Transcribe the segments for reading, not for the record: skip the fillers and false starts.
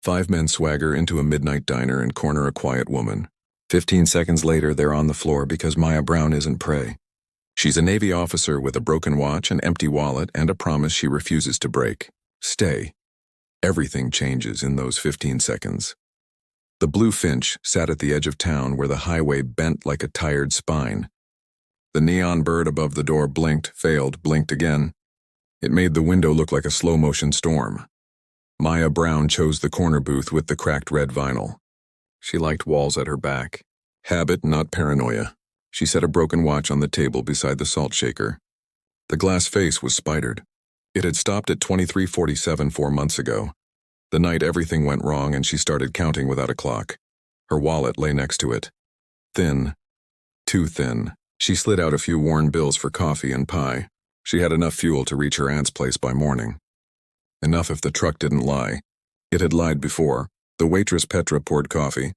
5 men swagger into a midnight diner and corner a quiet woman. 15 seconds later, they're on the floor because Maya Brown isn't prey. She's a Navy officer with a broken watch, an empty wallet, and a promise she refuses to break. Stay. Everything changes in those 15 seconds. The blue finch sat at the edge of town where the highway bent like a tired spine. The neon bird above the door blinked, failed, blinked again. It made the window look like a slow-motion storm. Maya Brown chose the corner booth with the cracked red vinyl. She liked walls at her back. Habit, not paranoia. She set a broken watch on the table beside the salt shaker. The glass face was spidered. It had stopped at 23:47 4 months ago, the night everything went wrong and she started counting without a clock. Her wallet lay next to it. Thin. Too thin. She slid out a few worn bills for coffee and pie. She had enough fuel to reach her aunt's place by morning. Enough if the truck didn't lie. It had lied before. The waitress Petra poured coffee.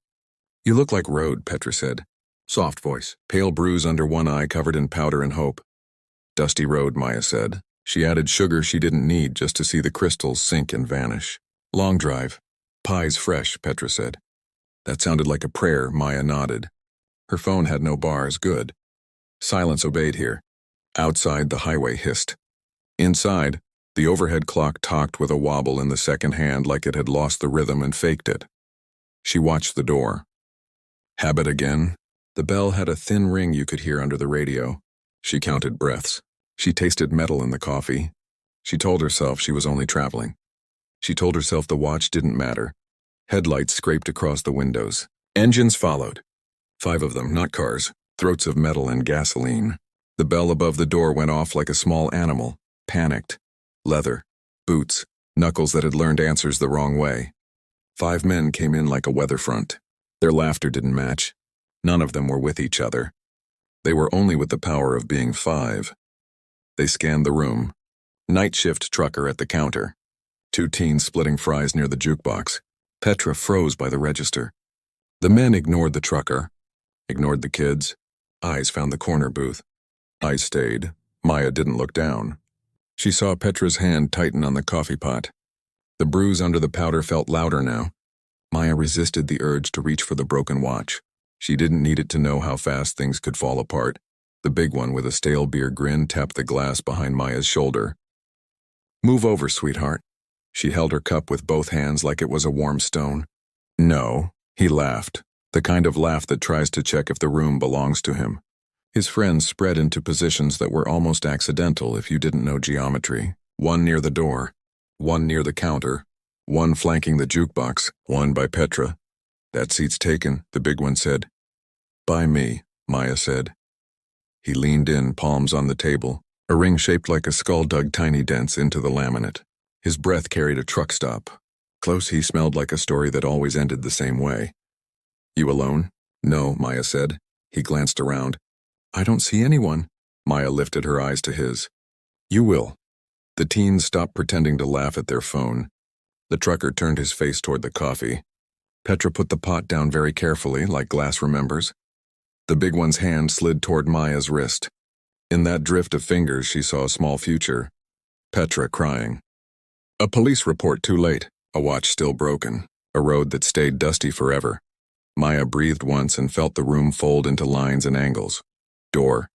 "You look like Road," Petra said. Soft voice, pale bruise under one eye covered in powder and hope. "Dusty road," Maya said. She added sugar she didn't need just to see the crystals sink and vanish. "Long drive. Pie's fresh," Petra said. That sounded like a prayer. Maya nodded. Her phone had no bars. Good. Silence obeyed here. Outside, the highway hissed. Inside, the overhead clock talked with a wobble in the second hand like it had lost the rhythm and faked it. She watched the door. Habit again. The bell had a thin ring you could hear under the radio. She counted breaths. She tasted metal in the coffee. She told herself she was only traveling. She told herself the watch didn't matter. Headlights scraped across the windows. Engines followed. 5 of them, not cars. Throats of metal and gasoline. The bell above the door went off like a small animal. Panicked. Leather. Boots. Knuckles that had learned answers the wrong way. 5 men came in like a weather front. Their laughter didn't match. None of them were with each other. They were only with the power of being 5. They scanned the room. Night shift trucker at the counter. 2 teens splitting fries near the jukebox. Petra froze by the register. The men ignored the trucker. Ignored the kids. Eyes found the corner booth. Eyes stayed. Maya didn't look down. She saw Petra's hand tighten on the coffee pot. The bruise under the powder felt louder now. Maya resisted the urge to reach for the broken watch. She didn't need it to know how fast things could fall apart. The big one with a stale beer grin tapped the glass behind Maya's shoulder. "Move over, sweetheart." She held her cup with both hands like it was a warm stone. "No," he laughed, the kind of laugh that tries to check if the room belongs to him. His friends spread into positions that were almost accidental if you didn't know geometry. 1 near the door, 1 near the counter, 1 flanking the jukebox, 1 by Petra. "That seat's taken," the big one said. "By me," Maya said. He leaned in, palms on the table. A ring shaped like a skull dug tiny dents into the laminate. His breath carried a truck stop. Close, he smelled like a story that always ended the same way. "You alone?" "No," Maya said. He glanced around. "I don't see anyone." Maya lifted her eyes to his. "You will." The teens stopped pretending to laugh at their phone. The trucker turned his face toward the coffee. Petra put the pot down very carefully, like glass remembers. The big one's hand slid toward Maya's wrist. In that drift of fingers, she saw a small future. Petra crying. A police report too late. A watch still broken. A road that stayed dusty forever. Maya breathed once and felt the room fold into lines and angles. Door.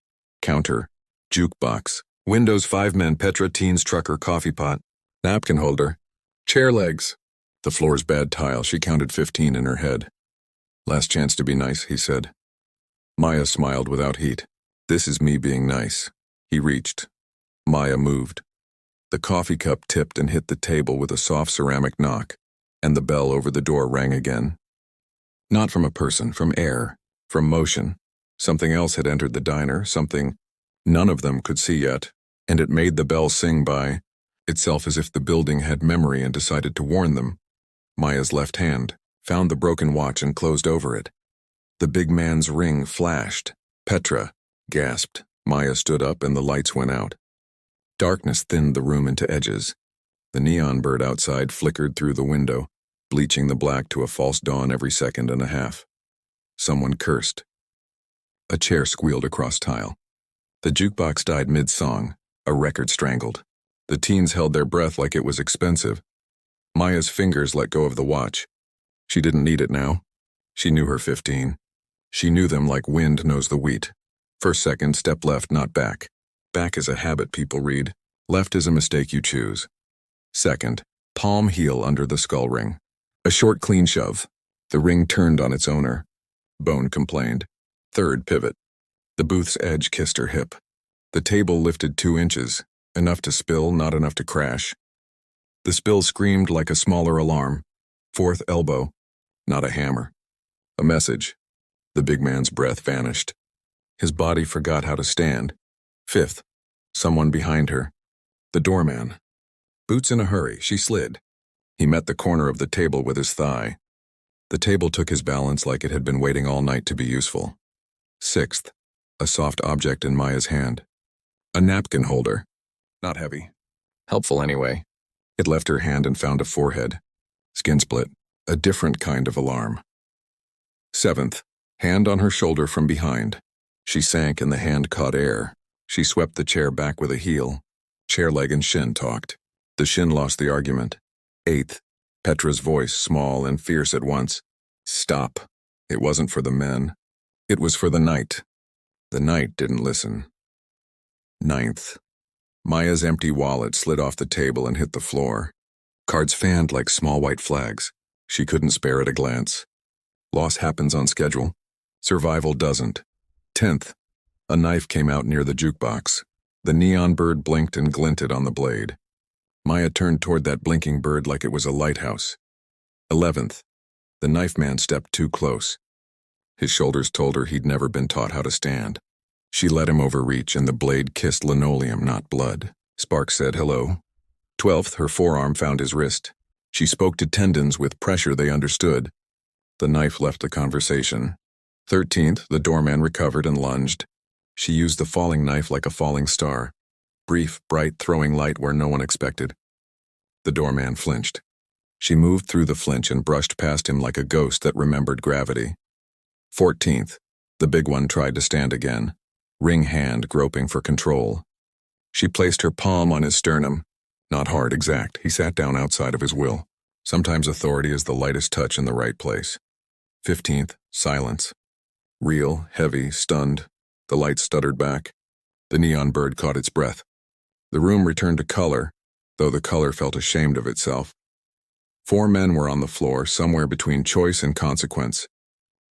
Counter. Jukebox. Windows, 5 men, Petra, teens, trucker, coffee pot. Napkin holder. Chair legs. The floor's bad tile. She counted 15 in her head. "Last chance to be nice," he said. Maya smiled without heat. "This is me being nice." He reached. Maya moved. The coffee cup tipped and hit the table with a soft ceramic knock, and the bell over the door rang again. Not from a person, from air, from motion. Something else had entered the diner, something none of them could see yet, and it made the bell sing by itself as if the building had memory and decided to warn them. Maya's left hand found the broken watch and closed over it. The big man's ring flashed. Petra gasped. Maya stood up and the lights went out. Darkness thinned the room into edges. The neon bird outside flickered through the window, bleaching the black to a false dawn every second and a half. Someone cursed. A chair squealed across tile. The jukebox died mid-song, a record strangled. The teens held their breath like it was expensive. Maya's fingers let go of the watch. She didn't need it now. She knew her 15. She knew them like wind knows the wheat. First second, step left, not back. Back is a habit people read. Left is a mistake you choose. Second, palm heel under the skull ring. A short clean shove. The ring turned on its owner. Bone complained. Third pivot. The booth's edge kissed her hip. The table lifted 2 inches, enough to spill, not enough to crash. The spill screamed like a smaller alarm. Fourth elbow, not a hammer. A message. The big man's breath vanished. His body forgot how to stand. Fifth, someone behind her. The doorman. Boots in a hurry, she slid. He met the corner of the table with his thigh. The table took his balance like it had been waiting all night to be useful. Sixth, a soft object in Maya's hand. A napkin holder. Not heavy. Helpful anyway. It left her hand and found a forehead. Skin split. A different kind of alarm. Seventh, hand on her shoulder from behind. She sank and the hand caught air. She swept the chair back with a heel. Chair leg and shin talked. The shin lost the argument. Eighth, Petra's voice, small and fierce at once. Stop. It wasn't for the men. It was for the night. The night didn't listen. Ninth, Maya's empty wallet slid off the table and hit the floor. Cards fanned like small white flags. She couldn't spare at a glance. Loss happens on schedule. Survival doesn't. 10th, a knife came out near the jukebox. The neon bird blinked and glinted on the blade. Maya turned toward that blinking bird like it was a lighthouse. 11th, the knife man stepped too close. His shoulders told her he'd never been taught how to stand. She let him overreach and the blade kissed linoleum, not blood. Sparks said hello. 12th, her forearm found his wrist. She spoke to tendons with pressure they understood. The knife left the conversation. 13th, the doorman recovered and lunged. She used the falling knife like a falling star. Brief, bright, throwing light where no one expected. The doorman flinched. She moved through the flinch and brushed past him like a ghost that remembered gravity. 14th, the big one tried to stand again, ring hand groping for control. She placed her palm on his sternum. Not hard, exact. He sat down outside of his will. Sometimes authority is the lightest touch in the right place. 15th, silence. Real, heavy, stunned. The light stuttered back. The neon bird caught its breath. The room returned to color, though the color felt ashamed of itself. 4 men were on the floor, somewhere between choice and consequence.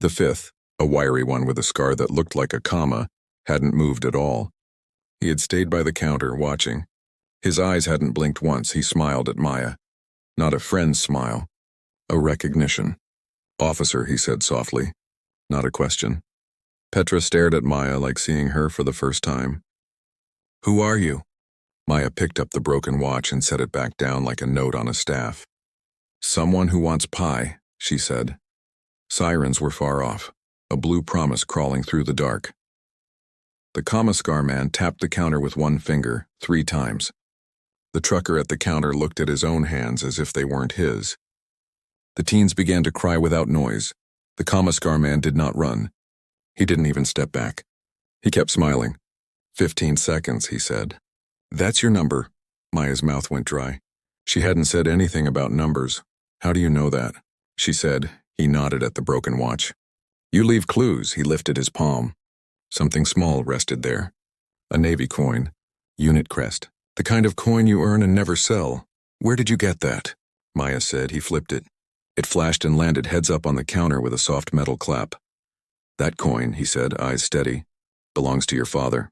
The 5th, a wiry one with a scar that looked like a comma, hadn't moved at all. He had stayed by the counter, watching. His eyes hadn't blinked once. He smiled at Maya. Not a friend's smile. A recognition. Officer, he said softly. Not a question. Petra stared at Maya like seeing her for the first time. Who are you? Maya picked up the broken watch and set it back down like a note on a staff. Someone who wants pie, she said. Sirens were far off, a blue promise crawling through the dark. The comma-scar man tapped the counter with one finger, 3 times. The trucker at the counter looked at his own hands as if they weren't his. The teens began to cry without noise. The comma-scar man did not run. He didn't even step back. He kept smiling. 15 seconds, he said. That's your number. Maya's mouth went dry. She hadn't said anything about numbers. How do you know that? She said. He nodded at the broken watch. You leave clues. He lifted his palm. Something small rested there. A Navy coin. Unit crest. The kind of coin you earn and never sell. Where did you get that? Maya said. He flipped it. It flashed and landed heads up on the counter with a soft metal clap. That coin, he said, eyes steady, belongs to your father.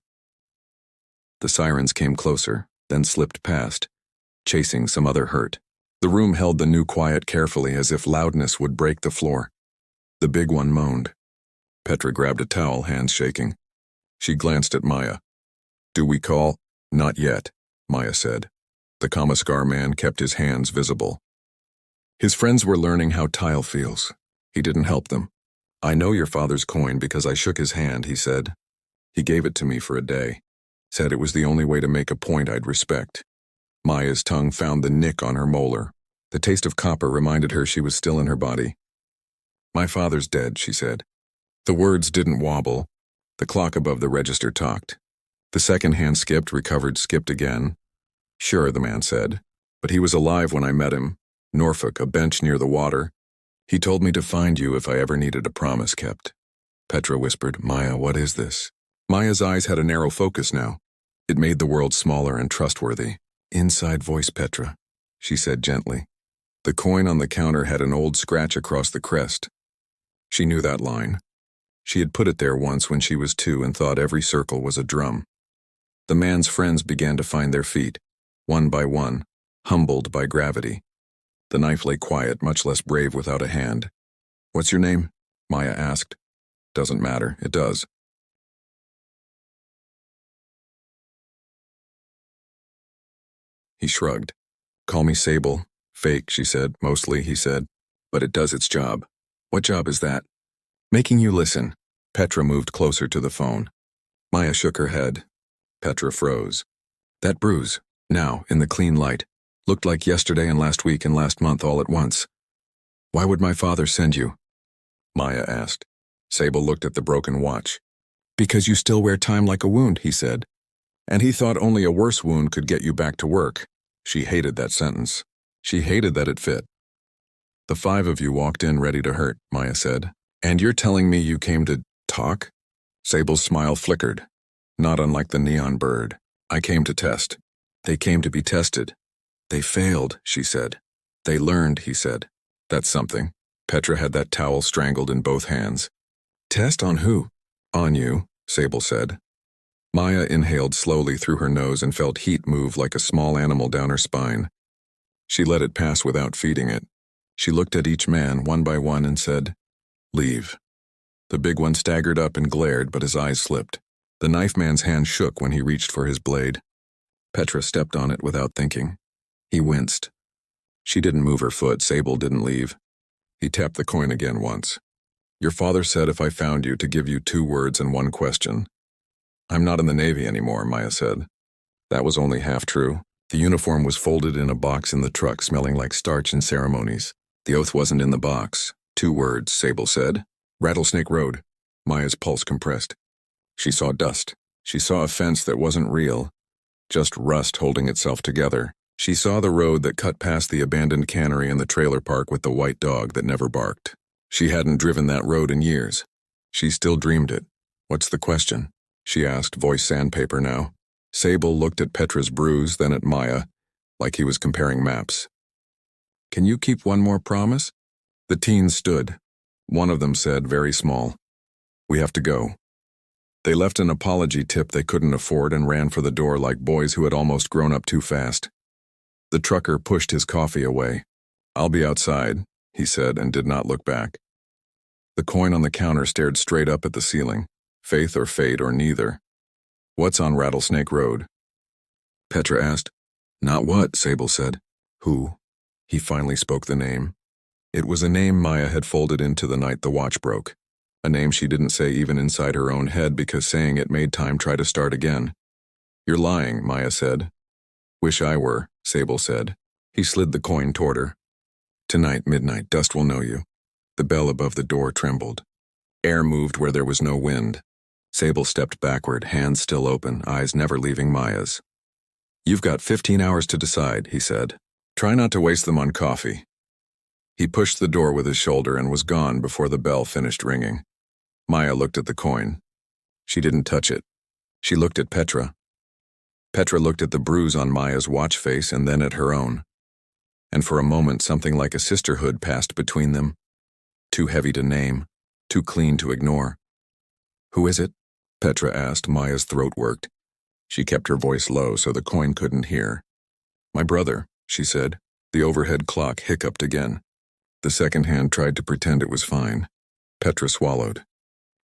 The sirens came closer, then slipped past, chasing some other hurt. The room held the new quiet carefully as if loudness would break the floor. The big one moaned. Petra grabbed a towel, hands shaking. She glanced at Maya. Do we call? Not yet, Maya said. The comma-scar man kept his hands visible. His friends were learning how tile feels. He didn't help them. I know your father's coin because I shook his hand, he said. He gave it to me for a day. Said it was the only way to make a point I'd respect. Maya's tongue found the nick on her molar. The taste of copper reminded her she was still in her body. My father's dead, she said. The words didn't wobble. The clock above the register talked. The second hand skipped, recovered, skipped again. Sure, the man said. But he was alive when I met him. Norfolk, a bench near the water. He told me to find you if I ever needed a promise kept. Petra whispered, Maya, what is this? Maya's eyes had a narrow focus now. It made the world smaller and trustworthy. Inside voice, Petra, she said gently. The coin on the counter had an old scratch across the crest. She knew that line. She had put it there once when she was 2 and thought every circle was a drum. The man's friends began to find their feet, one by one, humbled by gravity. The knife lay quiet, much less brave without a hand. What's your name? Maya asked. Doesn't matter, it does. He shrugged. Call me Sable. Fake, she said. Mostly, he said. But it does its job. What job is that? Making you listen. Petra moved closer to the phone. Maya shook her head. Petra froze. That bruise, now, in the clean light, looked like yesterday and last week and last month all at once. Why would my father send you? Maya asked. Sable looked at the broken watch. Because you still wear time like a wound, he said. And he thought only a worse wound could get you back to work. She hated that sentence. She hated that it fit. The 5 of you walked in ready to hurt, Maya said. And you're telling me you came to talk? Sable's smile flickered, not unlike the neon bird. I came to test. They came to be tested. They failed, she said. They learned, he said. That's something. Petra had that towel strangled in both hands. Test on who? On you, Sable said. Maya inhaled slowly through her nose and felt heat move like a small animal down her spine. She let it pass without feeding it. She looked at each man one by one and said, Leave. The big one staggered up and glared, but his eyes slipped. The knife man's hand shook when he reached for his blade. Petra stepped on it without thinking. He winced. She didn't move her foot. Sable didn't leave. He tapped the coin again once. Your father said if I found you to give you 2 words and 1 question. I'm not in the Navy anymore, Maya said. That was only half true. The uniform was folded in a box in the truck, smelling like starch and ceremonies. The oath wasn't in the box. 2 words, Sable said. Rattlesnake Road. Maya's pulse compressed. She saw dust. She saw a fence that wasn't real, just rust holding itself together. She saw the road that cut past the abandoned cannery and the trailer park with the white dog that never barked. She hadn't driven that road in years. She still dreamed it. What's the question? She asked, voice sandpaper now. Sable looked at Petra's bruise, then at Maya, like he was comparing maps. Can you keep one more promise? The teens stood. One of them said, very small, we have to go. They left an apology tip they couldn't afford and ran for the door like boys who had almost grown up too fast. The trucker pushed his coffee away. I'll be outside, he said, and did not look back. The coin on the counter stared straight up at the ceiling. Faith or fate or neither. What's on Rattlesnake Road? Petra asked. Not what, Sable said. Who? He finally spoke the name. It was a name Maya had folded into the night the watch broke. A name she didn't say even inside her own head because saying it made time try to start again. You're lying, Maya said. Wish I were, Sable said. He slid the coin toward her. Tonight, midnight, dust will know you. The bell above the door trembled. Air moved where there was no wind. Sable stepped backward, hands still open, eyes never leaving Maya's. You've got 15 hours to decide, he said. Try not to waste them on coffee. He pushed the door with his shoulder and was gone before the bell finished ringing. Maya looked at the coin. She didn't touch it. She looked at Petra. Petra looked at the bruise on Maya's watch face and then at her own. And for a moment something like a sisterhood passed between them. Too heavy to name, too clean to ignore. Who is it? Petra asked. Maya's throat worked. She kept her voice low so the coin couldn't hear. My brother, she said. The overhead clock hiccuped again. The second hand tried to pretend it was fine. Petra swallowed.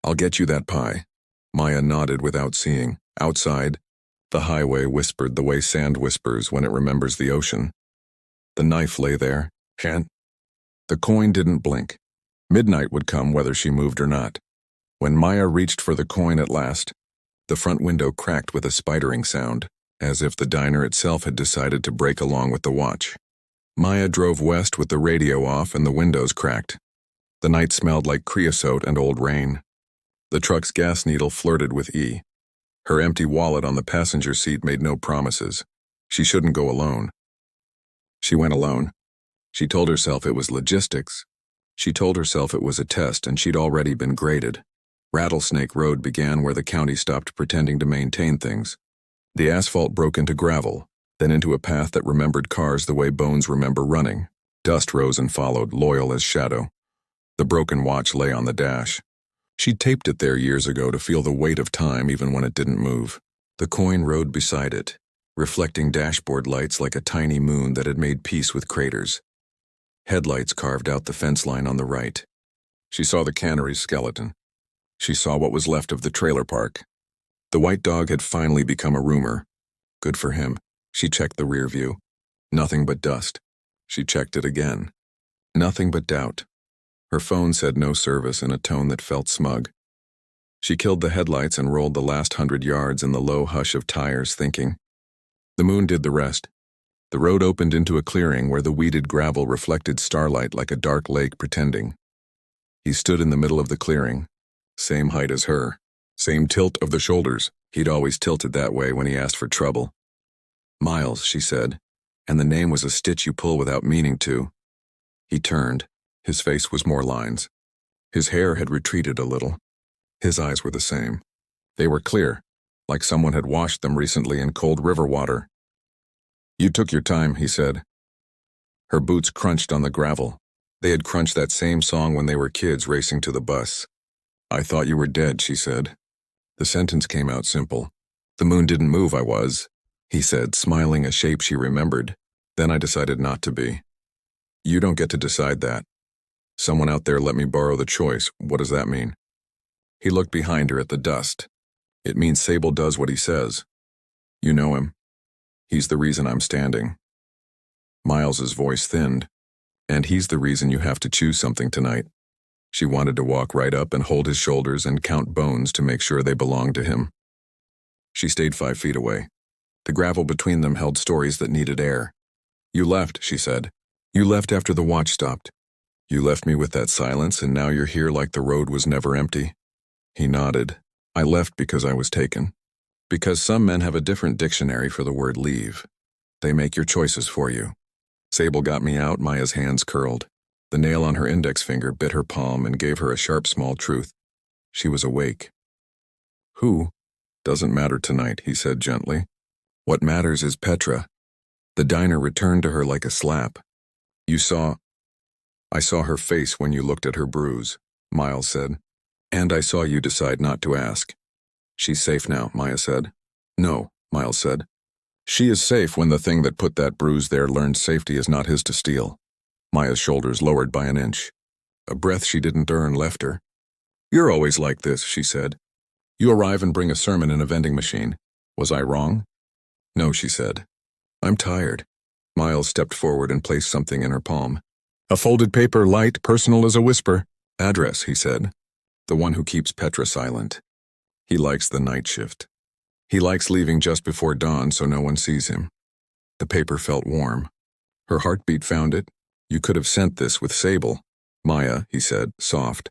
I'll get you that pie. Maya nodded without seeing. Outside, the highway whispered the way sand whispers when it remembers the ocean. The knife lay there. The coin didn't blink. Midnight would come whether she moved or not. When Maya reached for the coin at last, the front window cracked with a spidering sound, as if the diner itself had decided to break along with the watch. Maya drove west with the radio off and the windows cracked. The night smelled like creosote and old rain. The truck's gas needle flirted with E. Her empty wallet on the passenger seat made no promises. She shouldn't go alone. She went alone. She told herself it was logistics. She told herself it was a test and she'd already been graded. Rattlesnake Road began where the county stopped pretending to maintain things. The asphalt broke into gravel, then into a path that remembered cars the way bones remember running. Dust rose and followed, loyal as shadow. The broken watch lay on the dash. She'd taped it there years ago to feel the weight of time even when it didn't move. The coin rode beside it, reflecting dashboard lights like a tiny moon that had made peace with craters. Headlights carved out the fence line on the right. She saw the cannery's skeleton. She saw what was left of the trailer park. The white dog had finally become a rumor. Good for him. She checked the rear view. Nothing but dust. She checked it again. Nothing but doubt. Her phone said no service in a tone that felt smug. She killed the headlights and rolled the last 100 yards in the low hush of tires, thinking. The moon did the rest. The road opened into a clearing where the weeded gravel reflected starlight like a dark lake pretending. He stood in the middle of the clearing, same height as her, same tilt of the shoulders. He'd always tilted that way when he asked for trouble. Miles, she said, and the name was a stitch you pull without meaning to. He turned. His face was more lines. His hair had retreated a little. His eyes were the same. They were clear, like someone had washed them recently in cold river water. You took your time, he said. Her boots crunched on the gravel. They had crunched that same song when they were kids racing to the bus. I thought you were dead, she said. The sentence came out simple. The moon didn't move, I was, he said, smiling a shape she remembered. Then I decided not to be. You don't get to decide that. Someone out there let me borrow the choice. What does that mean? He looked behind her at the dust. It means Sable does what he says. You know him. He's the reason I'm standing. Miles's voice thinned. And he's the reason you have to choose something tonight. She wanted to walk right up and hold his shoulders and count bones to make sure they belonged to him. She stayed 5 feet away. The gravel between them held stories that needed air. You left, she said. You left after the watch stopped. You left me with that silence, and now you're here like the road was never empty. He nodded. I left because I was taken. Because some men have a different dictionary for the word leave. They make your choices for you. Sable got me out, Maya's hands curled. The nail on her index finger bit her palm and gave her a sharp small truth. She was awake. Who? Doesn't matter tonight, he said gently. What matters is Petra. The diner returned to her like a slap. I saw her face when you looked at her bruise, Miles said. And I saw you decide not to ask. She's safe now, Maya said. No, Miles said. She is safe when the thing that put that bruise there learned safety is not his to steal. Maya's shoulders lowered by an inch. A breath she didn't earn left her. You're always like this, she said. You arrive and bring a sermon in a vending machine. Was I wrong? No, she said. I'm tired. Miles stepped forward and placed something in her palm. A folded paper, light, personal as a whisper. Address, he said. The one who keeps Petra silent. He likes the night shift. He likes leaving just before dawn so no one sees him. The paper felt warm. Her heartbeat found it. You could have sent this with Sable. Maya, he said, soft.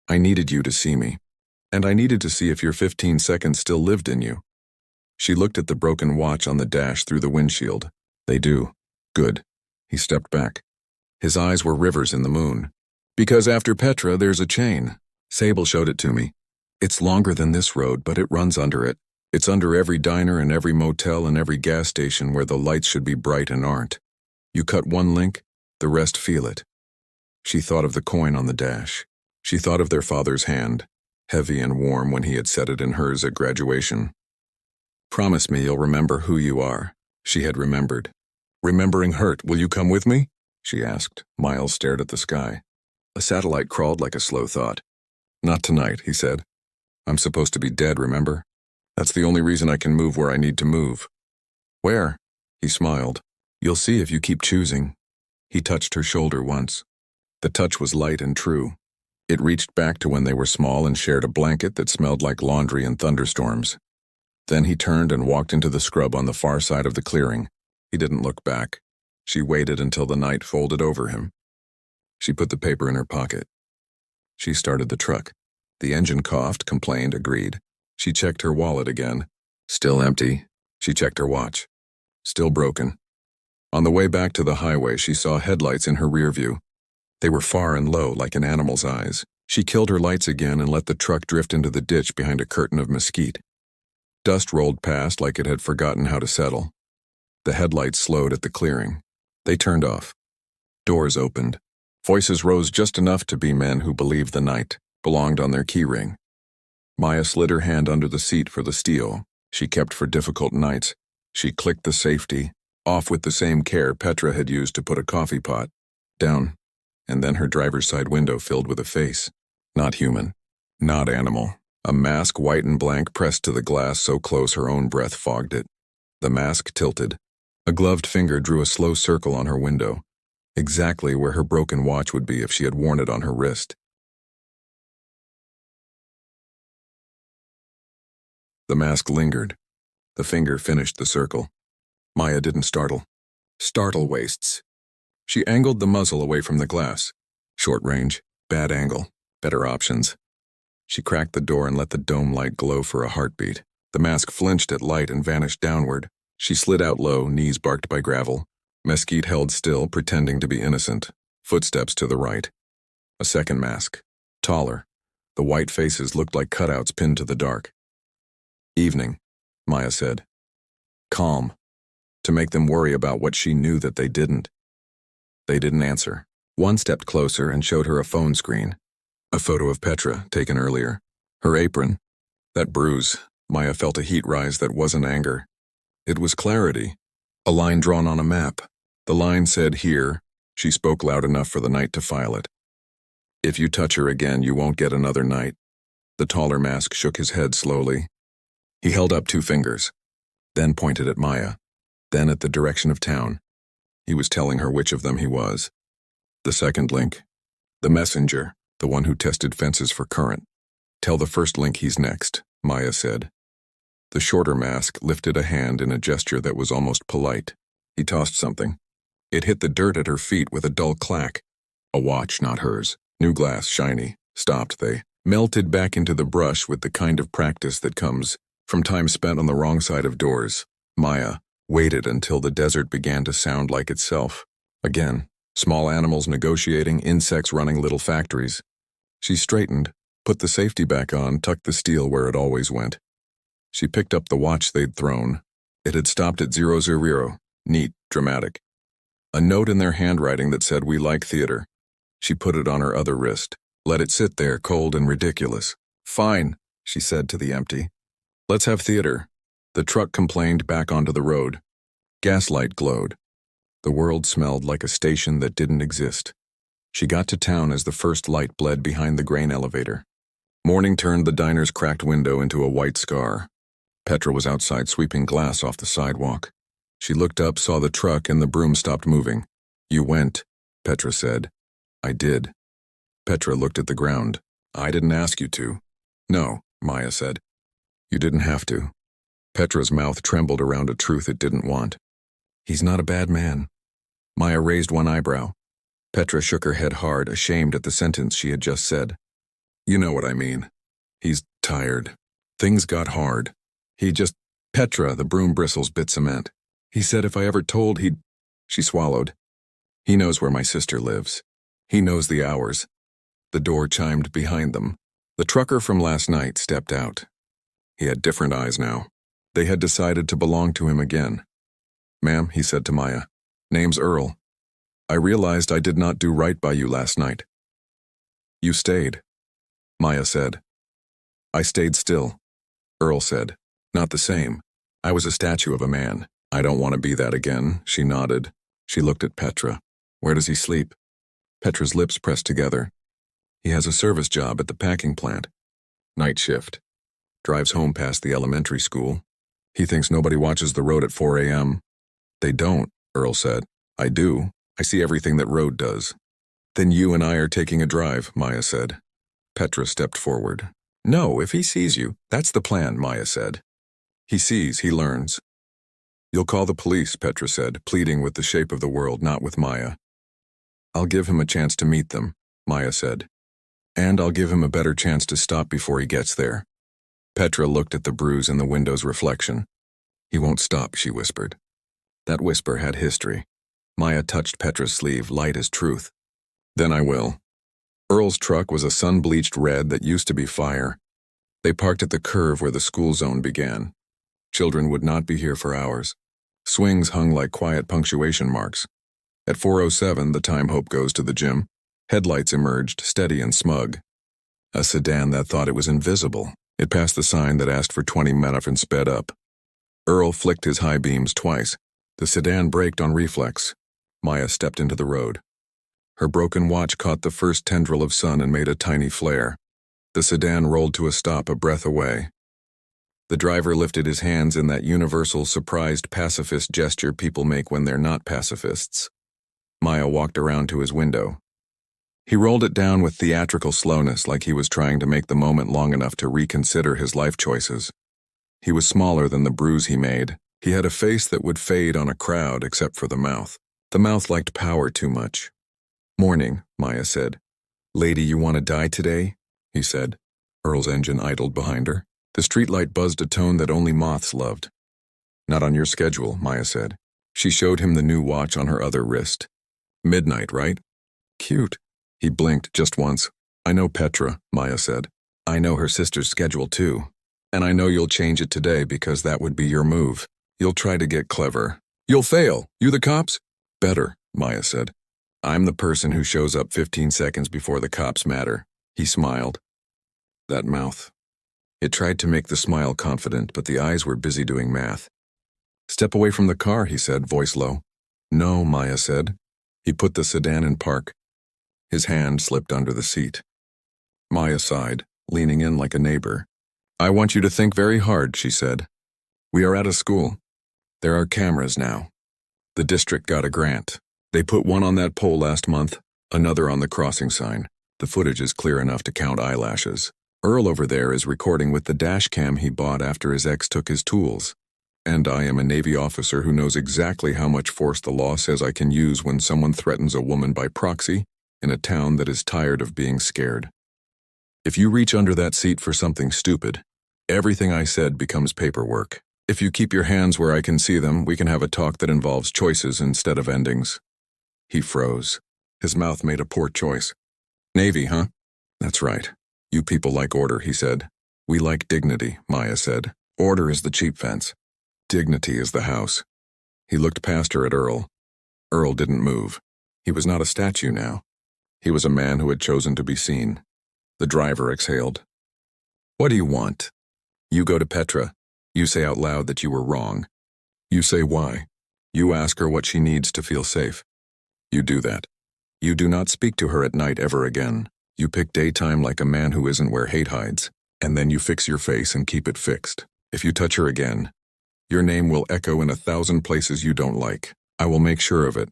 I needed you to see me. And I needed to see if your 15 seconds still lived in you. She looked at the broken watch on the dash through the windshield. They do. Good. He stepped back. His eyes were rivers in the moon. Because after Petra, there's a chain. Sable showed it to me. It's longer than this road, but it runs under it. It's under every diner and every motel and every gas station where the lights should be bright and aren't. You cut one link, the rest feel it. She thought of the coin on the dash. She thought of their father's hand, heavy and warm when he had set it in hers at graduation. Promise me you'll remember who you are. She had remembered. Remembering hurt, will you come with me? She asked. Miles stared at the sky. A satellite crawled like a slow thought. Not tonight, he said. I'm supposed to be dead, remember? That's the only reason I can move where I need to move. Where? He smiled. You'll see if you keep choosing. He touched her shoulder once. The touch was light and true. It reached back to when they were small and shared a blanket that smelled like laundry in thunderstorms. Then he turned and walked into the scrub on the far side of the clearing. He didn't look back. She waited until the night folded over him. She put the paper in her pocket. She started the truck. The engine coughed, complained, agreed. She checked her wallet again. Still empty. She checked her watch. Still broken. On the way back to the highway, she saw headlights in her rear view. They were far and low, like an animal's eyes. She killed her lights again and let the truck drift into the ditch behind a curtain of mesquite. Dust rolled past like it had forgotten how to settle. The headlights slowed at the clearing. They turned off. Doors opened. Voices rose just enough to be men who believed the night belonged on their keyring. Maya slid her hand under the seat for the steel she kept for difficult nights. She clicked the safety, off with the same care Petra had used to put a coffee pot down, and then her driver's side window filled with a face. Not human. Not animal. A mask white and blank pressed to the glass so close her own breath fogged it. The mask tilted. A gloved finger drew a slow circle on her window, exactly where her broken watch would be if she had worn it on her wrist. The mask lingered. The finger finished the circle. Maya didn't startle. Startle wastes. She angled the muzzle away from the glass. Short range, bad angle, better options. She cracked the door and let the dome light glow for a heartbeat. The mask flinched at light and vanished downward. She slid out low, knees barked by gravel. Mesquite held still, pretending to be innocent. Footsteps to the right. A second mask. Taller. The white faces looked like cutouts pinned to the dark. Evening, Maya said. Calm. To make them worry about what she knew that they didn't. They didn't answer. One stepped closer and showed her a phone screen. A photo of Petra, taken earlier. Her apron. That bruise. Maya felt a heat rise that wasn't anger. It was clarity. A line drawn on a map. The line said here. She spoke loud enough for the night to file it. If you touch her again, you won't get another night. The taller mask shook his head slowly. He held up 2 fingers. Then pointed at Maya. Then at the direction of town. He was telling her which of them he was. The second link. The messenger, the one who tested fences for current. Tell the first link he's next, Maya said. The shorter mask lifted a hand in a gesture that was almost polite. He tossed something. It hit the dirt at her feet with a dull clack. A watch, not hers. New glass, shiny. Stopped, they melted back into the brush with the kind of practice that comes from time spent on the wrong side of doors. Maya waited until the desert began to sound like itself. Again, small animals negotiating, insects running little factories. She straightened, put the safety back on, tucked the steel where it always went. She picked up the watch they'd thrown. It had stopped at 00. Neat, dramatic. A note in their handwriting that said, "We like theater." She put it on her other wrist. Let it sit there, cold and ridiculous. Fine, she said to the empty. Let's have theater. The truck complained back onto the road. Gaslight glowed. The world smelled like a station that didn't exist. She got to town as the first light bled behind the grain elevator. Morning turned the diner's cracked window into a white scar. Petra was outside sweeping glass off the sidewalk. She looked up, saw the truck, and the broom stopped moving. You went, Petra said. I did. Petra looked at the ground. I didn't ask you to. No, Maya said. You didn't have to. Petra's mouth trembled around a truth it didn't want. He's not a bad man. Maya raised one eyebrow. Petra shook her head hard, ashamed at the sentence she had just said. You know what I mean. He's tired. Things got hard. Petra, the broom bristles bit cement. He said if I ever told he'd... She swallowed. He knows where my sister lives. He knows the hours. The door chimed behind them. The trucker from last night stepped out. He had different eyes now. They had decided to belong to him again. Ma'am, he said to Maya. Name's Earl. I realized I did not do right by you last night. You stayed. Maya said. I stayed still. Earl said. Not the same. I was a statue of a man. I don't want to be that again, she nodded. She looked at Petra. Where does he sleep? Petra's lips pressed together. He has a service job at the packing plant. Night shift. Drives home past the elementary school. He thinks nobody watches the road at 4 a.m. They don't, Earl said. I do. I see everything that road does. Then you and I are taking a drive, Maya said. Petra stepped forward. No, if he sees you, that's the plan, Maya said. He sees, he learns. You'll call the police, Petra said, pleading with the shape of the world, not with Maya. I'll give him a chance to meet them, Maya said. And I'll give him a better chance to stop before he gets there. Petra looked at the bruise in the window's reflection. He won't stop, she whispered. That whisper had history. Maya touched Petra's sleeve, light as truth. Then I will. Earl's truck was a sun-bleached red that used to be fire. They parked at the curve where the school zone began. Children would not be here for hours. Swings hung like quiet punctuation marks. At 4:07, the time Hope goes to the gym, headlights emerged, steady and smug. A sedan that thought it was invisible. It passed the sign that asked for 20 minutes and sped up. Earl flicked his high beams twice. The sedan braked on reflex. Maya stepped into the road. Her broken watch caught the first tendril of sun and made a tiny flare. The sedan rolled to a stop a breath away. The driver lifted his hands in that universal surprised pacifist gesture people make when they're not pacifists. Maya walked around to his window. He rolled it down with theatrical slowness, like he was trying to make the moment long enough to reconsider his life choices. He was smaller than the bruise he made. He had a face that would fade on a crowd except for the mouth. The mouth liked power too much. "Morning," Maya said. "Lady, you want to die today?" he said. Earl's engine idled behind her. The streetlight buzzed a tone that only moths loved. "Not on your schedule," Maya said. She showed him the new watch on her other wrist. "Midnight, right?" "Cute." He blinked just once. "I know Petra," Maya said. "I know her sister's schedule too. And I know you'll change it today because that would be your move. You'll try to get clever." "You'll fail. You the cops?" "Better," Maya said. "I'm the person who shows up 15 seconds before the cops matter." He smiled. That mouth. It tried to make the smile confident, but the eyes were busy doing math. "Step away from the car," he said, voice low. "No," Maya said. He put the sedan in park. His hand slipped under the seat. Maya sighed, leaning in like a neighbor. "I want you to think very hard," she said. "We are at a school. There are cameras now. The district got a grant. They put one on that pole last month, another on the crossing sign. The footage is clear enough to count eyelashes. Earl over there is recording with the dash cam he bought after his ex took his tools. And I am a Navy officer who knows exactly how much force the law says I can use when someone threatens a woman by proxy in a town that is tired of being scared. If you reach under that seat for something stupid, everything I said becomes paperwork. If you keep your hands where I can see them, we can have a talk that involves choices instead of endings." He froze. His mouth made a poor choice. "Navy, huh?" "That's right. You people like order," he said. "We like dignity," Maya said. "Order is the cheap fence. Dignity is the house." He looked past her at Earl. Earl didn't move. He was not a statue now. He was a man who had chosen to be seen. The driver exhaled. "What do you want?" "You go to Petra. You say out loud that you were wrong. You say why. You ask her what she needs to feel safe. You do that. You do not speak to her at night ever again. You pick daytime like a man who isn't where hate hides, and then you fix your face and keep it fixed. If you touch her again, your name will echo in 1,000 places you don't like. I will make sure of it."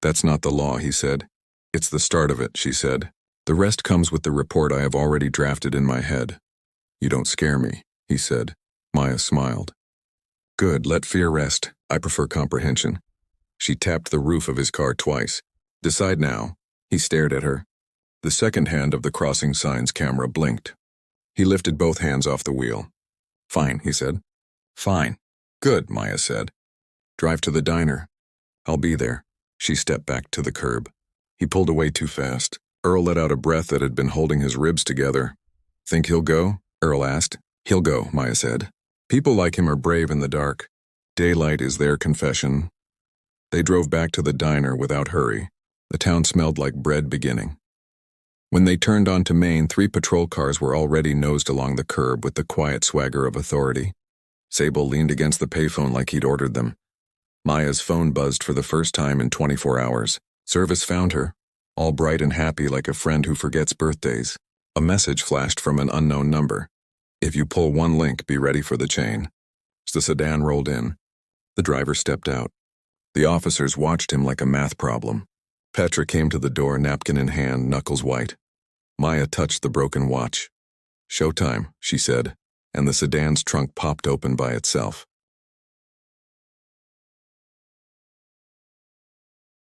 "That's not the law," he said. "It's the start of it," she said. "The rest comes with the report I have already drafted in my head." "You don't scare me," he said. Maya smiled. "Good, let fear rest. I prefer comprehension." She tapped the roof of his car twice. "Decide now." He stared at her. The second hand of the crossing sign's camera blinked. He lifted both hands off the wheel. "Fine," he said. "Fine." "Good," Maya said. "Drive to the diner." "I'll be there." She stepped back to the curb. He pulled away too fast. Earl let out a breath that had been holding his ribs together. "Think he'll go?" Earl asked. "He'll go," Maya said. "People like him are brave in the dark. Daylight is their confession." They drove back to the diner without hurry. The town smelled like bread beginning. When they turned onto Main, 3 patrol cars were already nosed along the curb with the quiet swagger of authority. Sable leaned against the payphone like he'd ordered them. Maya's phone buzzed for the first time in 24 hours. Service found her, all bright and happy like a friend who forgets birthdays. A message flashed from an unknown number. "If you pull one link, be ready for the chain." The sedan rolled in. The driver stepped out. The officers watched him like a math problem. Petra came to the door, napkin in hand, knuckles white. Maya touched the broken watch. "Showtime," she said, and the sedan's trunk popped open by itself.